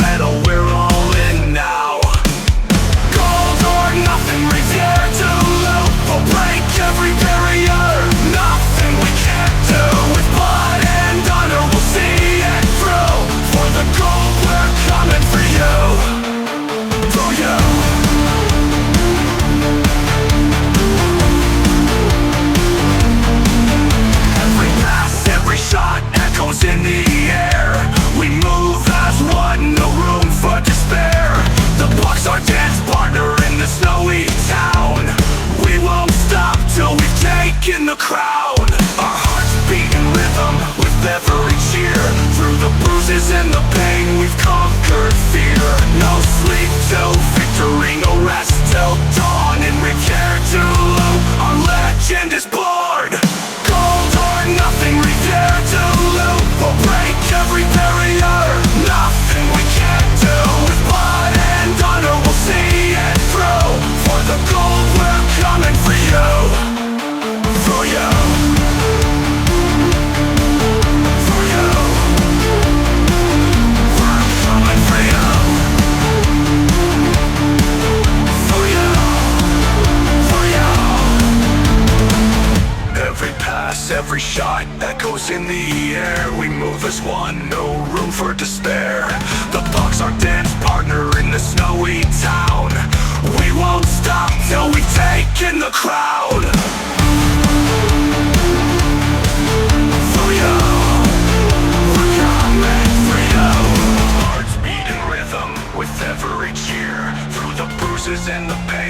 metal, we're all in now. Gold or nothing, Riviere to Loup. We'll break every barrier, nothing we can't do. With blood and honor, we'll see it through. For the gold, we're coming for you. For you. Every pass, every shot echoes in the air. We move as one, no room for despair. The Bucks our dance partner in the snowy town. We won't stop till we've taken the crown. Our hearts beat in rhythm with every cheer. Through the bruises and the pain, we've conquered fear. No sleep till victory, no rest till dawn. In Riviere to Loup, our legend is born. Gold or nothing, Riviere to Loup. We'll break every barrier, nothing we can't do. With blood and honor, we'll see it through. For the gold, we're coming for you. For you. For you. We're coming for you. For you. For you. Every pass, every shot echoes in the air. We move as one, no room for despair. The Bucks our dance partner in the snowy town. We won't stop till we've taken the crown. For you, we're coming for you. Hearts beat in rhythm with every cheer. Through the bruises and the pain,